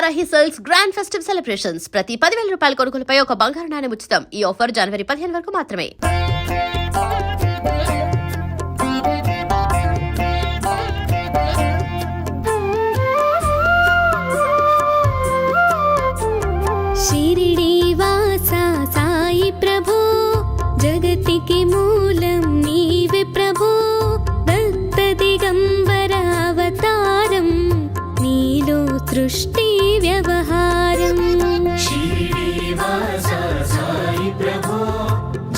Varahi sales grand festive celebrations ప్రతి 10,000 రూపాయల కొనుగోలుపై ఒక బంగారు నాణెం ఉచితం. ఈ ఆఫర్ జనవరి 15 వరకు మాత్రమే. शिरिडी वासा साई प्रभो जगतिके मूलं नीवे प्रभो दत्त दिगंबर अवतारं नीलो सृष्टि व्यवहारं शिरिडी वासा साई प्रभो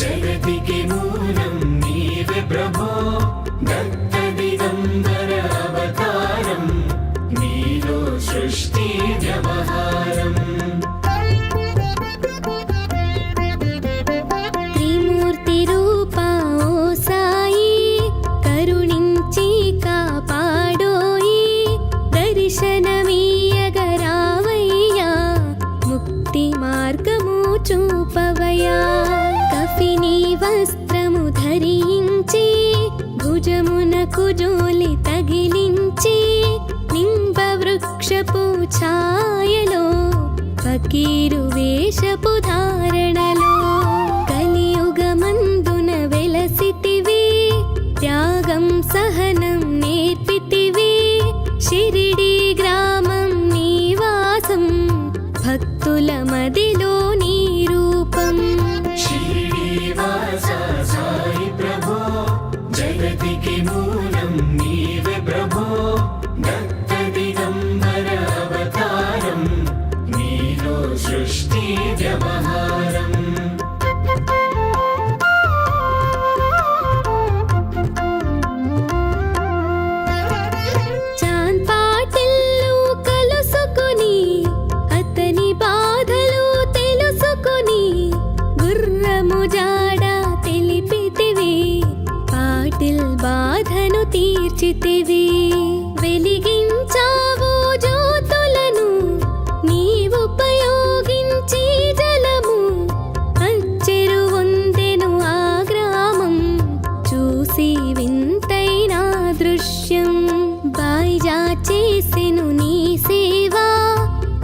जगतिके मूलं नीवे प्रभो दत्त दिगंबर अवतारं नीलो सृष्टि व्यवहारं చూపవయా కఫిని వస్త్రము ధరించి భుజమునకు జోలి తగిలించి నింబ వృక్షపు ఛాయలో ఫకీరు వేషపు ధారణలో కలియుగమందున వెలసితివి త్యాగం సహనం నేర్పితివి షిరిడి గ్రామం నివాసం భక్తుల మదిలో शिरिडी वासा साई प्रभो जगतिके मूलं नीवे प्रभो दत्त दिगंबर अवतारं नीलो सृष्टि व्यवहारं బాధను తీర్చితివి వెలిగించావు జ్యోతులను నీవుపయోగించి జలము అచ్చెరు వందెను ఆ గ్రామం చూసి వింతైన దృశ్యం బాయిజా చేసెను నీ సేవా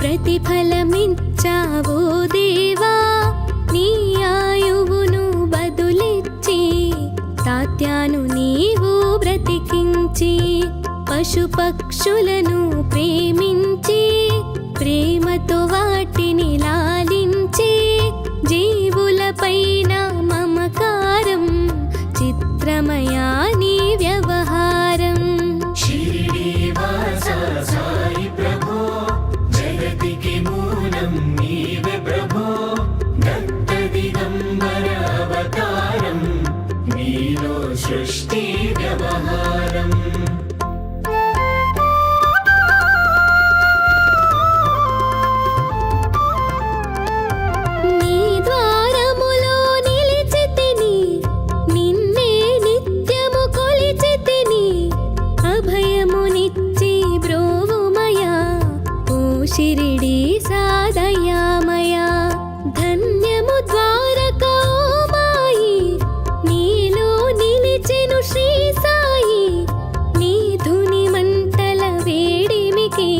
ప్రతిఫలమిచ్చావో దేవా నీ ఆయువును బదులిచ్చి తాత్యాను నీవు బ్రతికించి పశుపక్షులను ప్రేమించి ప్రేమతో వాటిని లాలించి జీవులపైన మమకారం చిత్రమయా నీ వ్యవహారం शिरिडी वासा साई प्रभो जगतिके मूलं नीवे प्रभो दत्त दिगंबर अवतारं नीलो सृष्टि व्यवहारं నీ ద్వారములో నిలిచితిని నిన్నే నిత్యము కొలిచితిని అభయమునిచ్చి బ్రోవుమయా ఓ షిరిడి సాదయామయా ధన్యము ద్వారకా మాయి నీలో నిలిచెను శ్రీ సాయి నీ ధుని మంటల వేడిమికి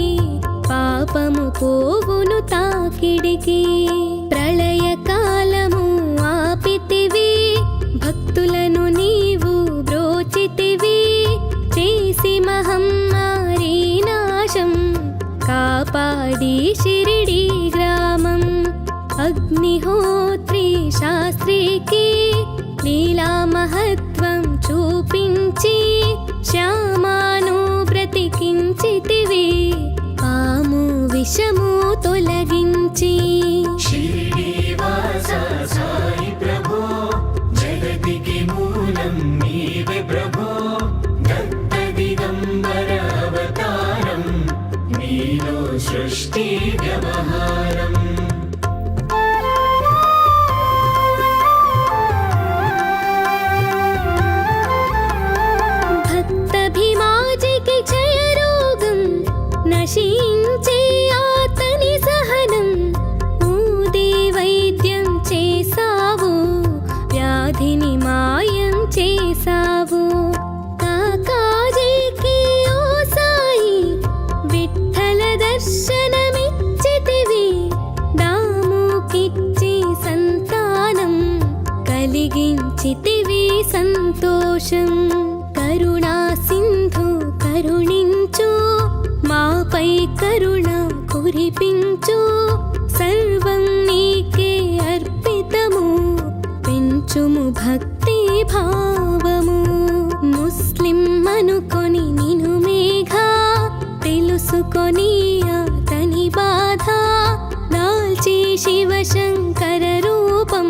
పాపము పోవును తాకిడికి ప్రళయ కాలము ఆపితివి భక్తులను నీవు బ్రోచితివి చేసి మహమ్మారి నాశం కాపాడి షిరిడి గ్రామం అగ్నిహోత్రి శాస్త్రికి లీలా మహత్వం చూపించి శ్యామాను బ్రతికించితివి పాము విషము తొలగించి शिरिडी वासा साई प्रभो जगतिके मूलं नीवे प्रभो दत्त दिगंबर अवतारं नीलो सृष्टि व्यवहारं భక్తభిమాజికి క్షయరోగం నశించే ఆతని సహనం ఊది వైద్యం చేసావు వ్యాధిని మాయం చేసావు కాకాజీకి ఓ సాయి విఠల దర్శనమిచ్చి సంతోషం. కరుణా సింధు కరుణించు, మాపై కరుణ కురిపించు. సర్వం నీకే అర్పితము, పెంచుము భక్తి భావము. ముస్లిం అనుకొని నిను మేఘా, తెలుసుకొని అతని బాధ. దాల్చి శివశంకర రూపం,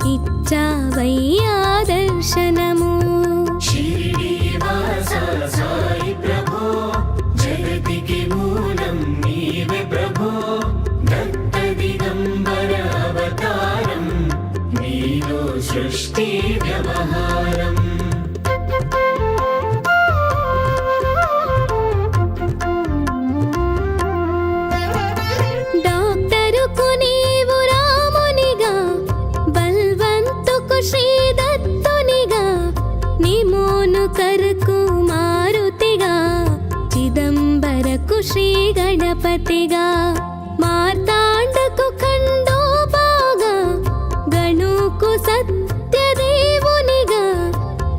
ఇచ్చావయ్యా దర్శనము. शिरडीवास साई प्रभो, जगतिके मूलं नीवे प्रभो. दत्त दिगंबर अवतारं, नीलो सृष्टि व्यवहारम्. డాక్టరుకు నీవు రామునిగా, బల్వంతుకు శ్రీ దత్తునిగా, నిమోను కరకు మారుతిగా, చిదంబరకు శ్రీ గణపతిగా, మార్తాండకు ఖండోబాగా, గణుకు సత్యదేవునిగా,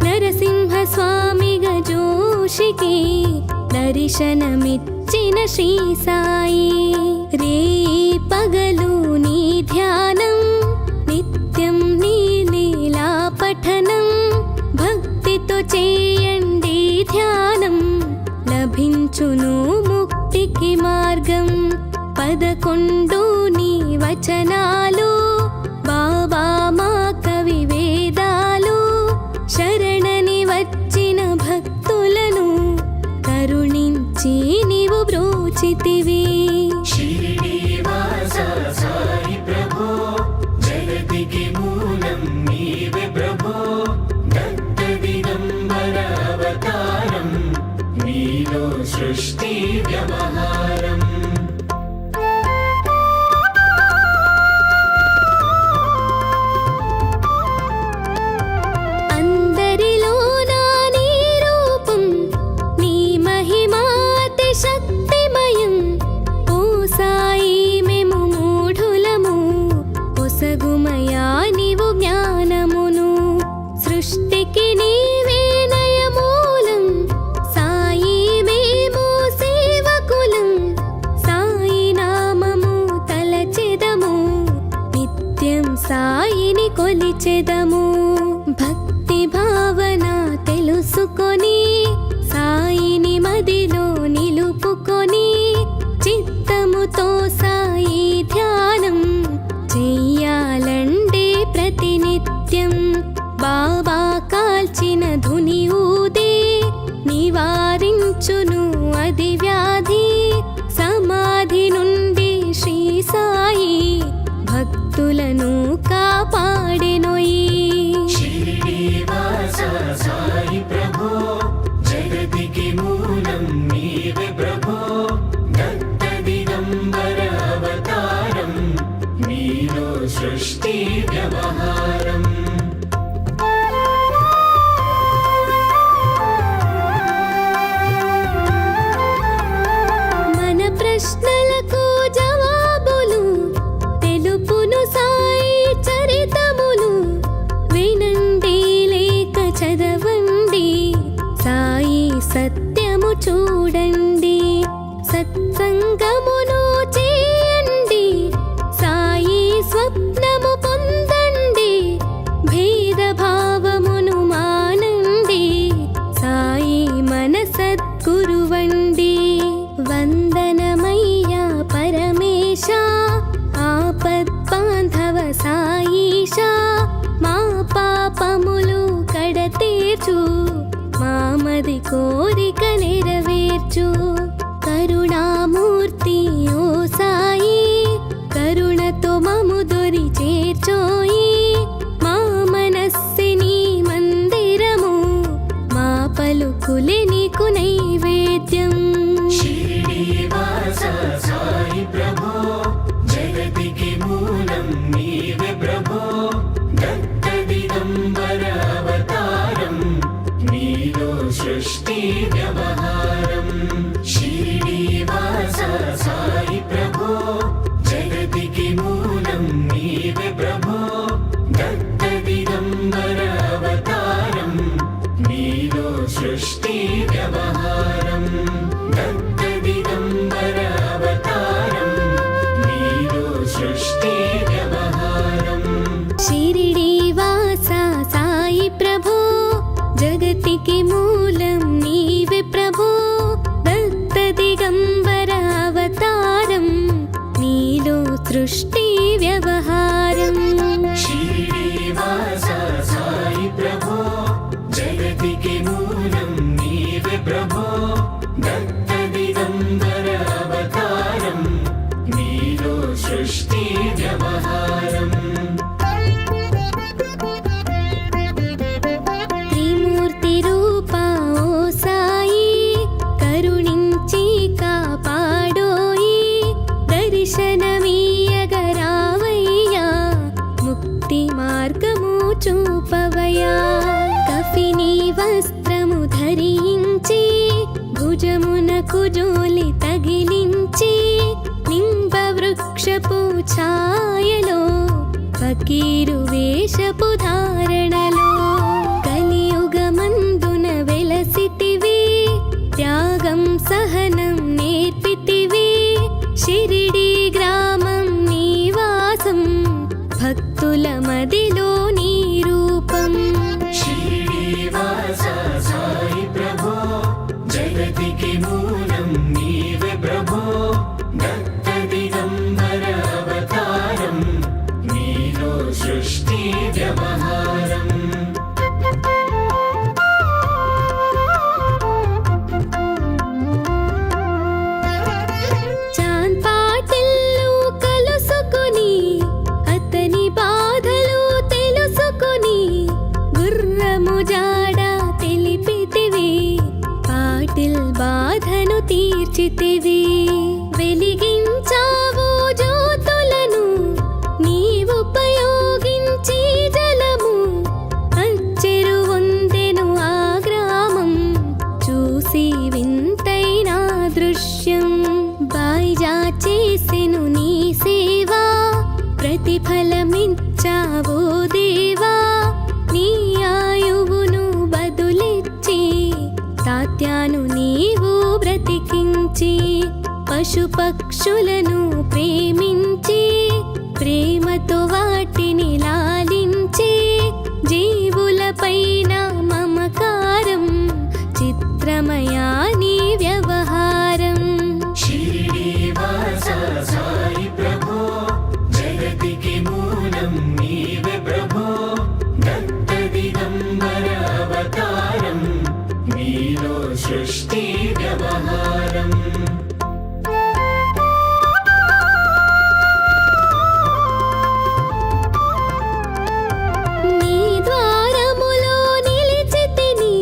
నరసింహ స్వామిగా జోషికి దర్శనమిచ్చిన శ్రీ సాయి. రే పగలు నీ ధ్యానం, నిత్యం నీ లీలా పఠనం. భక్తితో చేయండి ధ్యానం, లభించును ముక్తికి మార్గం. 11 నీ వచనాలు, బాబా మా కవి వేదాలు. శరణని వచ్చిన భక్తులను కరుణించి నీవు బ్రోచితివి. शिरडीवास साई प्रभो, जगतिके मूलं नीवे प्रभो. दत्त दिगंबर अवतारं, नीलो सृष्टि व्यवहारम्. అందరిలో నా నీ రూపం, నీ మహిమాతి శక్తిమయం. ఓ సాయి మేము మూఢులము, ఒసగుమయా నీవు జ్ఞానమును. సృష్టికి నీవే నయమూలం, సాయి మేము సేవకులం. సాయి నామము తలచెదము, నిత్యం సాయిని కొలిచెదము. భక్తి భావన తెలుసుకొని, సాయిని మదిలో నిలుపుకొని, చిత్తముతో సాయి ధ్యానం చెయ్యాలండి ప్రతినిత్యం. బాబా కాల్చిన ధుని ఊదే, నివారించును అది వ్యాధి. సమాధి నుండి శ్రీ సాయి భక్తులను కాపాడెనోయి. शिरडीवास साई प्रभो, जगतिके मूलं नीवे प्रभो. दत्त दिगंबर अवतारं, नीलो सृष्टि व्यवहारम्. మన ప్రశ్నలకు జవాబులు తెలుపును సాయి చరితములు. వినండి లేక చదవండి, సాయి సత్యము చూడండి. సత్సంగమును చేయండి, సాయి స్వప్నము పొందండి. భేదభావమును మానండి, సాయి మన సద్గురువండి. వందనమయ్యా పరమేశ, ఆపద్బాంధవ సాయిషా. మా పాపములు కడతీర్చు, మామది కోరిక నెరవేర్చు. కరుణామూర్తి ఓ సాయి, కరుణతో మము దొరి చేర్చోయి. మా మనస్సిని మందిరము, మా పలుకులే నీకు నైవేద్యం. शिरडीवास साई प्रभो, जगतिके मूलं नीवे प्रभो. दत्त दिगंबर अवतारं, नीलो सृष्टि व्यवहारम्. शिरडीवास साई प्रभो, जगतिके मूलं नीवे प्रभो. సృష్టి వ్యవహారం. శ్రీనివాస సాయి ప్రభో జగతికి మూలం నీవే ప్రభో దత్త దిగంబర అవతారం నీలో సృష్టి వ్యవహారం. త్రిమూర్తి రూపా ఓ సాయి కరుణించి కాపాడోయి దర్శనమీయగరావయ్యా ముక్తి మార్గము చూపవయ్యా. కఫిని వస్త్రము ధరించి భుజమునకు జోలి తగిలించి నింబ వృక్షపు ఛాయలో ఫకీరు వేషపు ధారణలో కలియుగమందున వెలసితివి త్యాగం సహనం నేర్పితివి షిరిడి గ్రామం నివాసం భక్తుల మదిలో నీ రూపం. శ్రీనివాస సాయి ప్రభో జగతికి మూలం నీవే ప్రభో దత్త దిగంబర అవతారం నీలో సృష్టి వ్యవహారం. చాన్ పాటిల్లు కలుసుకొని అతని బాధలు తెలుసుకొని గుర్రము జాడ తెలిపితివి పాటిల్ బాధను తీర్చితివి. వెలిగించావు జ్యోతులను నీవుపయోగించి జలము అచ్చెరు వందెను ఆ గ్రామం చూసి వింతైన దృశ్యం. బాయిజా చేసెను నీ సేవా ప్రతిఫలమిచ్చావో దేవా నీ ఆయువును బదులిచ్చి తాత్యాను నీవు బ్రతికించి పశు పక్షులను ప్రేమించి ప్రేమతో వాటిని లాలించి జీవులపైన మమకారం చిత్రమయా నీ వ్యవహారం. శ్రీనివాస సాయి ప్రభో జగతికి మూలం నీవే ప్రభో దత్త దిగంబర అవతారం నీలో సృష్టి వ్యవహారం. నీ ద్వారములో నిలిచితిని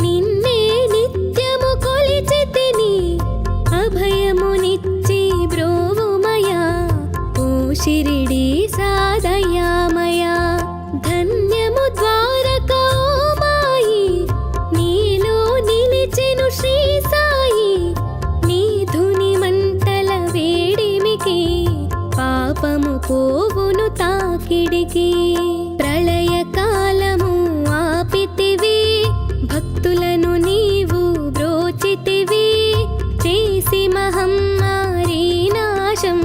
నిన్నే నిత్యము కొలిచితిని అభయమునిచ్చి బ్రోవుమయా ఓ షిరిడి సాదయామయా. ధన్యము ద్వారకా ఓ మాయి నీలో నిలిచెను శ్రీ సాయి నీ ధుని మంటల వేడిమికి పాపము పోవును తాకిడికి. ప్రళయ కాలము ఆపితివి భక్తులను నీవు బ్రోచితివి చేసి మహమ్మారి నాశం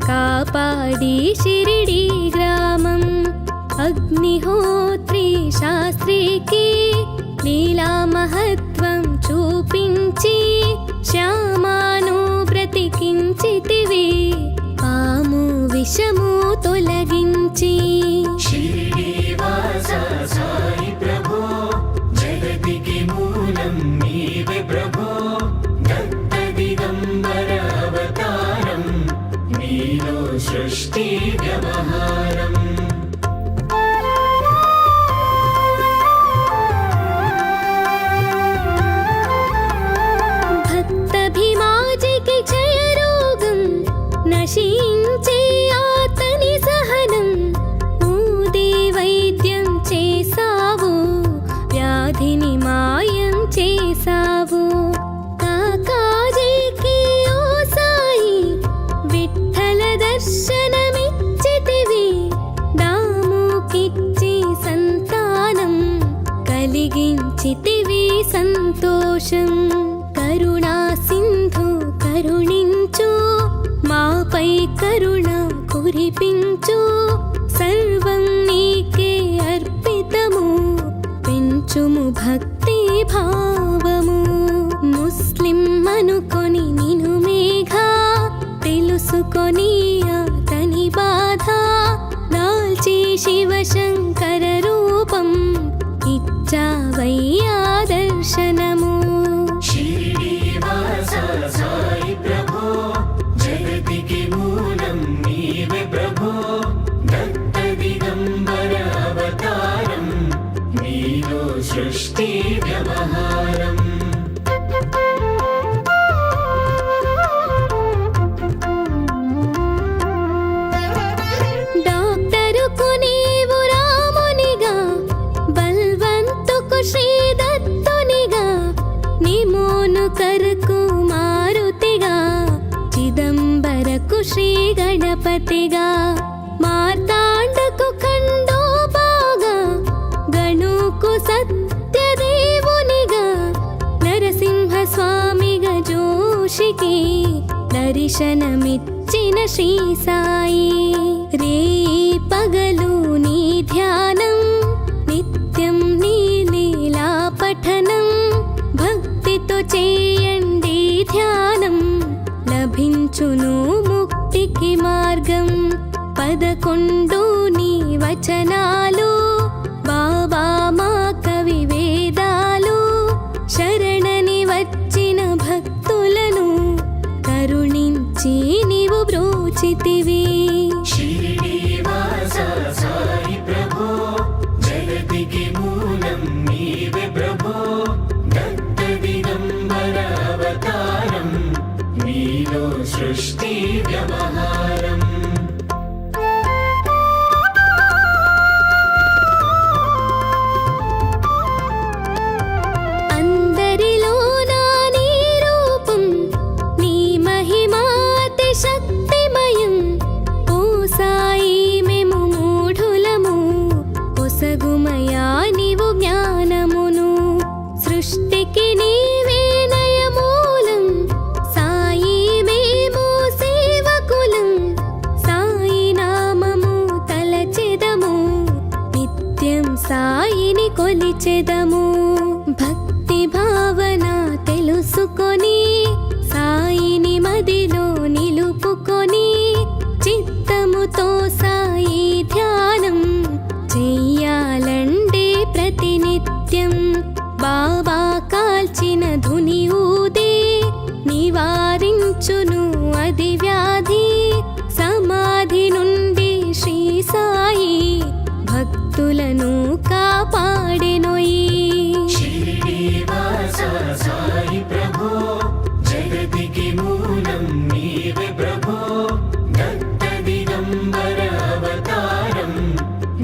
కాపాడి షిరిడి గ్రామం. అగ్నిహోత్రి శాస్త్రికి లీలా మహత్వం చూపించి శ్యామాను బ్రతికించితివి పాము విషము తొలగించి. శ్రీనివాస సాయి ప్రభో జగతికి మూలం నీవే ప్రభో దత్త దిగంబర అవతారం నీలో సృష్టి వ్యవహారం. భక్తభిమాజికి క్షయరోగం నశించే ఆతని సహనం ఊది వైద్యం చేసావు వ్యాధిని మాయం చేసావు. కాకాజీకి ఓ సాయి విఠ్ఠల దర్శనమిచ్చితివి దాముకిచ్చి సంతానం కలిగించితివి సంతోషం. కరుణా సింధు కరుణించు మాపై కరుణ కురిపించు సర్వం నీకే అర్పితము పెంచుము భక్తి భావము. ముస్లిం అనుకొని నిను మేఘా తెలుసుకొని అతని బాధ దాల్చి శివశంకర రూపం ఇచ్చావయ్యా దర్శనము. शिरिडीवास साई प्रभो जगतिके मूलं नीवे प्रभो दत्त दिगंबर अवतारं नीलो सृष्टि व्यवहारम्. డాక్టరుకు నీవు రామునిగా బల్వంతుకు శ్రీ దత్తునిగా నిమోనుకరకు మారుతిగా చిదంబరకు శ్రీ గణపతిగా మార్తాండకు ఖండోబాగా గణుకు సత్యదేవునిగా నరసింహ స్వామిగా జోషికి దర్శనమిచ్చిన శ్రీ సాయి. రే పగలు నీ ధ్యానం నిత్యం నీ లీలా పఠనం భక్తితో చేయండి ధ్యానం లభించును ముక్తికి మార్గం. 11 నీ వచనాలు బాబా మా కవి వేదాలు శరణని వచ్చిన భక్తులను కరుణించి నీవు బ్రోచితివి. शिरिडीवास साई प्रभो जगतिके मूलं नीवे प्रभो दत्त दिगंबर अवतारं नीलो सृष्टि व्यवहारम्. అందరిలో నా నీ రూపం నీ మహిమాతి శక్తిమయం. ఓ సాయి మేము మూఢులము ఒసగుమయా నీవు జ్ఞానమును. సృష్టికి నీవే నయమూలం సాయి మేము సేవకులం. సాయి నామము తలచెదము నిత్యం సాయిని కొలిచెదము. భక్తి భావన తెలుసుకొని సాయిని మదిలో నిలుపుకొని చిత్తముతో సాయి ధ్యానం చెయ్యాలండి ప్రతినిత్యం. బాబా కాల్చిన ధుని ఊదే నివారించును అది వ్యాధి. సమాధి నుండి శ్రీ సాయి భక్తులను కాపాడెనోయి. शिरिडीवास साई प्रभो जगतिके मूलं नीवे प्रभो दत्त दिगंबर अवतारं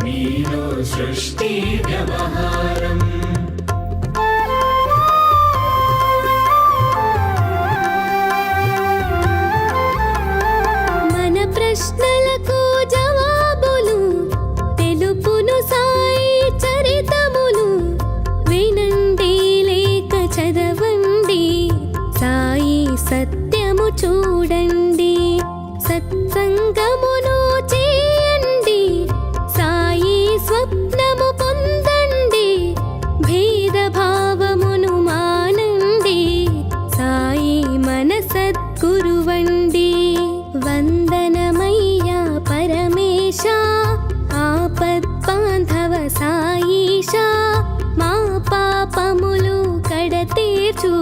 नीलो सृष्टि व्यवहारम्. మన ప్రశ్నలకు జవాబులు తెలుపును సాయి చరితములు. వినండి లేక చదవండి సాయి సత్యము చూడండి. సత్సంగమును చేయండి సాయి స్వప్నము పొందండి. భేదభావమును మానండి సాయి మన సద్గురువండి. వందనమయ్యా పరమేశ ఆపద్బాంధవ సాయిషా. మా పాపములు కడతీర్చు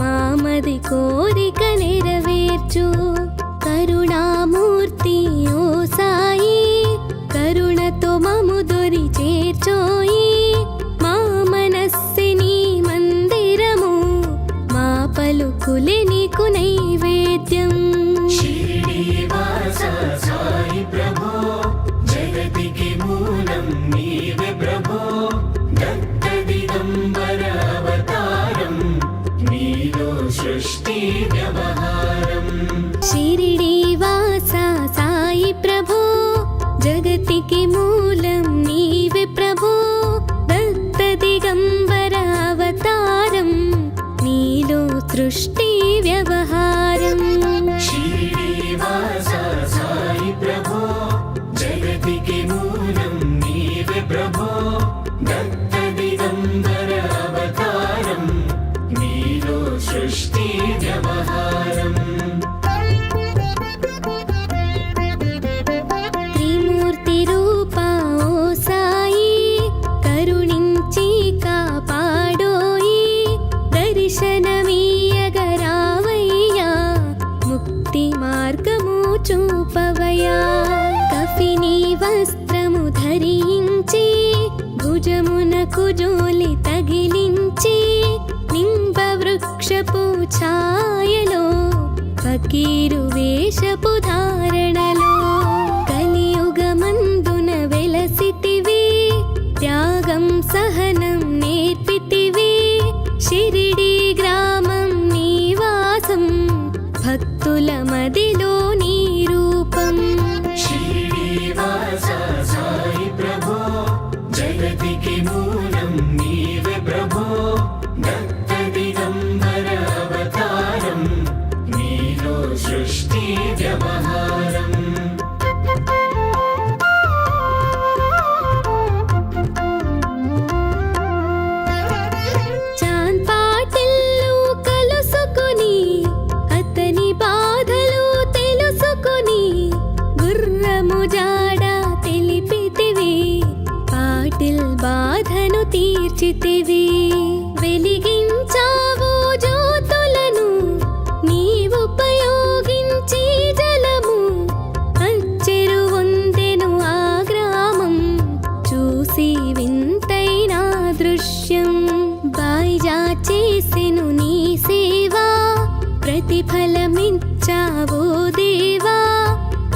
మామది కోరిక నెరవేర్చు. కరుణామూర్తి చూపవయా కఫిని వస్త్రము ధరించి భుజమునకు జోలి తగిలించి నింబ వృక్షపు ఛాయలో ఫకీరు వేషపు ధారణలో కలియుగమందున వెలసితివి త్యాగం సహనం నేర్పితివి షిరిడి గ్రామం నివాసం భక్తుల మదిలో నీ రూపం శ్రీనివాస సాయి ప్రభో జగతికి మూలం నీవే ప్రభో దత్త దిగంబర అవతారం నీలో సృష్టి వ్యవహారం చాన్ పాటిల్లు కలుసుకుని అతని బాధలు తెలుసుకుని గుర్రము జాడ తెలిపితివి పాటిల్ బాధను తీర్చితివి వెలిగించావు జ్యోతులను నీవుపయోగించి జలము అచ్చెరు వందెను ఆ గ్రామం చూసి వింతైన దృశ్యం బాయిజా చేసెను నీ సేవా ప్రతిఫలమిచ్చావో దేవా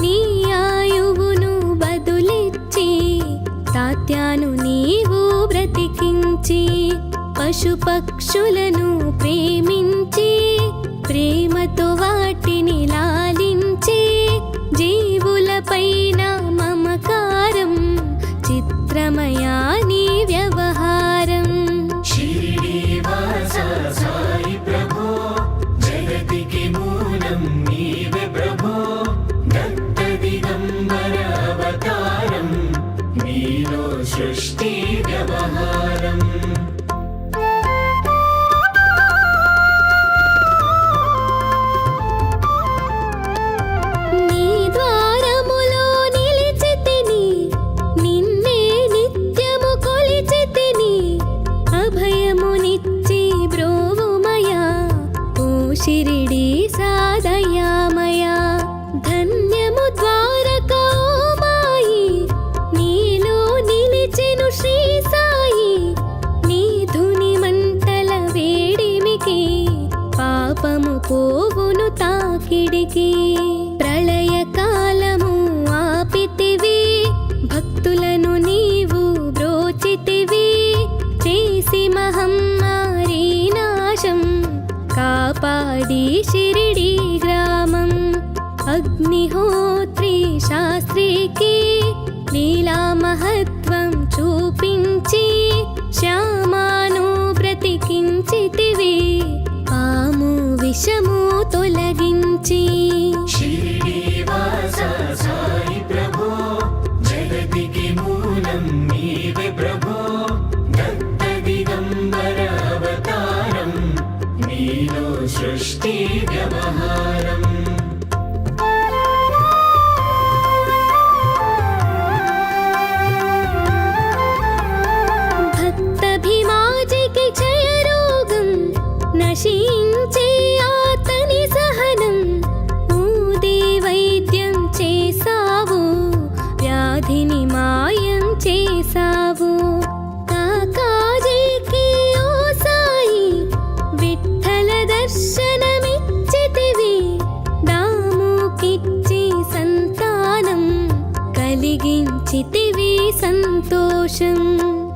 నీ ఆయువును బదులిచ్చి తాత్యాను నీవు బ్రతికించి పశుపక్షులను ప్రేమించి ప్రేమతో వాటిని లాలించి జీవులపైన మమకారం చిత్రమయా నీ వ్యవహారం శ్రీనివాస సాయి ప్రభో జగతికి మూలం నీవే ప్రభో దత్త దిగంబర అవతారం నీలో సృష్టి వ్యవహారం నీ ద్వారములో నిలిచితిని నిన్నే నిత్యము కొలిచితిని అభయమునిచ్చి బ్రోవుమయా ఓ షిరిడి సాదయామయా ధన్యము ద్వారకా ఓ మాయి నీలో నిలిచెను శ్రీ సాయి నీ ధుని మంటల వేడిమికి పాపము పోవును తాకిడికి ప్రళయ కాలము ఆపితివి భక్తులను నీవు బ్రోచితివి చేసి మహమ్మారి నాశం కాపాడి షిరిడి గ్రామం అగ్నిహోత్రి శాస్త్రికి లీలా మహత్వం చూపించి శ్యామాను బ్రతికించితివి పాము విషము తొలగించి శ్రీనివాస సాయి ప్రభో జగతికి మూలం నీవే ప్రభో దత్త దిగంబర అవతారం నీలో సృష్టి వ్యవహారం భక్తభిమాజికి క్షయరోగం నశించే ఆతని సహనం ఊది వైద్యం చేసావు వ్యాధిని మాయం చేసావు కాకాజీకి ఓ సాయి విఠల దర్శనమిచ్చితివి దాముకిచ్చి సంతానం కలిగించితివి సంతోషం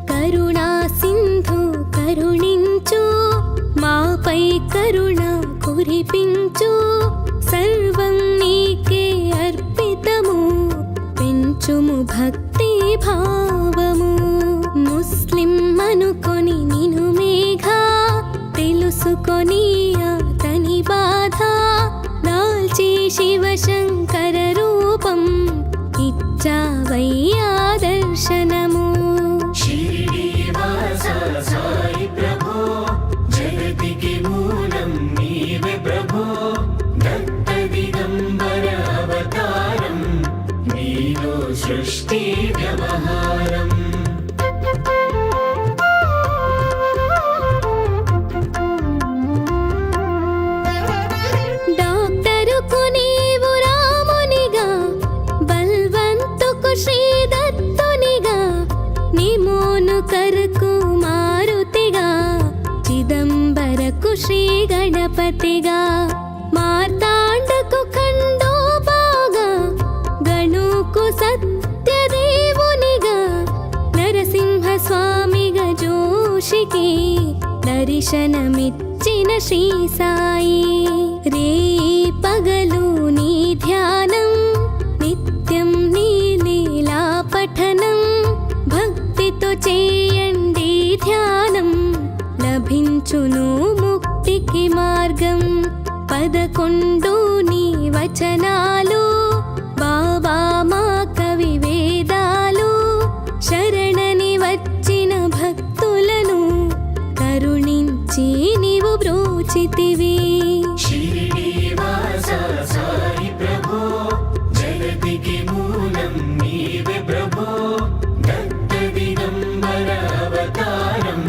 కరుణా సింధు కరుణించు మాపై కరుణ కురిపించు సర్వం నీకే అర్పితము పెంచుము భక్తి భావము ముస్లిం అనుకొని నిను మేఘా తెలుసుకొని అతని బాధ దాల్చి శివశంకర రూపం ఇచ్చావయ్యా దర్శనము శ్రీనివాస సాయి ప్రభో జగతికి మూలం నీవే ప్రభో దత్త దిగంబర అవతారం నీలో సృష్టి వ్యవహారం డాక్టరుకు నీవు రామునిగా పతిగా మార్తాండకు ఖండోబాగా గణుకు సత్యదేవునిగా నరసింహ స్వామిగా జోషికి దర్శనమిచ్చిన శ్రీ సాయి రే పగలు నీ ధ్యానం నిత్యం నీ లీలా పఠనం భక్తితో చేయండి ధ్యానం లభించును ముక్తికి మార్గం 11 నీ వచనాలు బాబా మా కవి వేదాలు శరణని వచ్చిన భక్తులను కరుణించి నీవు బ్రోచితివి శ్రీనివాస సాయి ప్రభో జగతికి మూలం నీవే ప్రభో దత్త దిగంబర అవతారం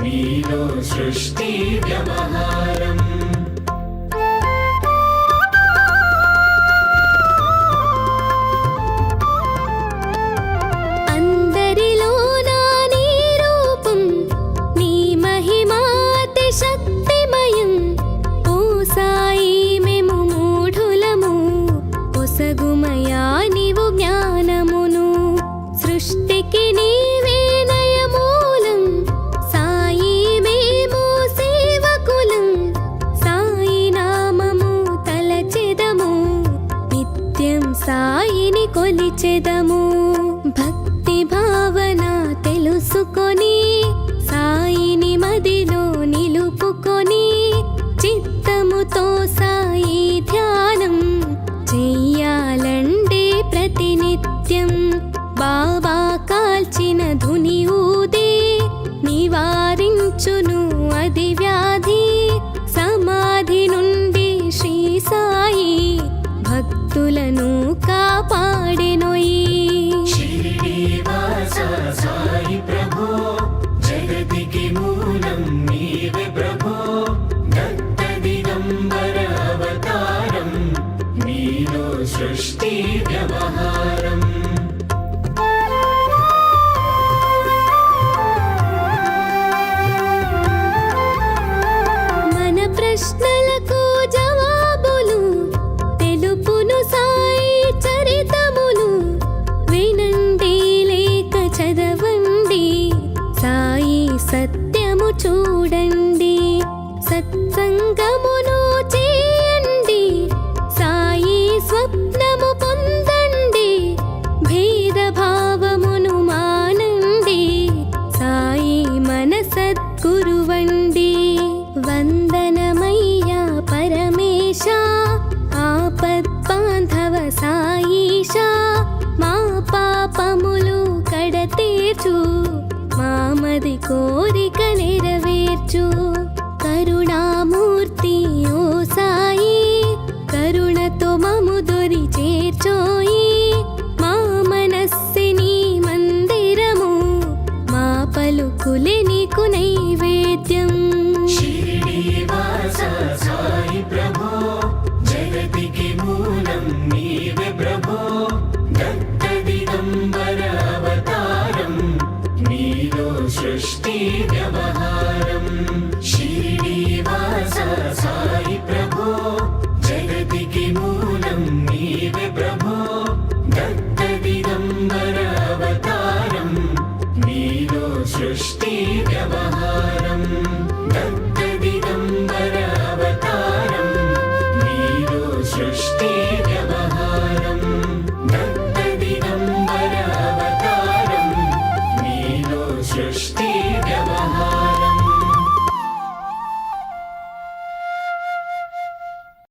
నీలో సృష్టి వ్యవహారం అందరిలో నా నీ రూపం నీ మహిమాతి శక్తిమయం ఓ సాయి మేము మూఢులము ఒసగుమయా నీవు జ్ఞానమును సృష్టికి నీవే నయమూలం సాయి మేము సేవకులం సాయి నామము తలచెదము నిత్యం సాయిని కొలిచెదము భక్తి భావన తెలుసుకొని సాయిని మదిలో నిలుపుకొని చిత్తముతో సాయి ధ్యానం చెయ్యాలండే ప్రతినిత్యం బాబా కాల్చిన ధుని ఊదే నివారించును అది వ్యాధి సమాధి నుండి శ్రీ సాయి భక్తులను కాపాడెనోయి శ్రీనివాస సాయి ప్రభో జగతికి మూలం నీవే ప్రభో దత్త దిగంబర అవతారం నీలో సృష్టి వ్యవహారం మన ప్రశ్నలకు జవాబులు తెలుపును సాయి చరితములు వినండి లేక చదవండి సాయి సత్యము చూడండి సత్సంగమును చేయండి సాయి స్వప్నము పొందండి భేదభావమును మానండి సాయి మన సద్గురువండి వందనమయ్యా పరమేశ ఆపద్బాంధవ సాయిషా మా పాపములు కడతీర్చు మామది కోరిక నెరవేర్చు కరుణామూర్తి ఓ సాయి కరుణతో మము దొరి చేర్చోయి మా మనస్సిని మందిరము మా పలుకులే నీకు నైవేద్యం శ్రీనివాస సాయి ప్రభో జగతికి మూలం నీవే ప్రభో దత్త దిగంబర అవతారం నీలో సృష్టి వ్యవహారం శ్రీనివాస సాయి ప్రభో జగతికి మూలం నీవే ప్రభో దత్త దిగంబర అవతారం నీలో సృష్టి వ్యవహారం దత్త దిగంబర అవతారం నీలో సృష్టి వ్యవహారం దత్త దిగంబర అవతారం నీలో సృష్టి వ్యవహారం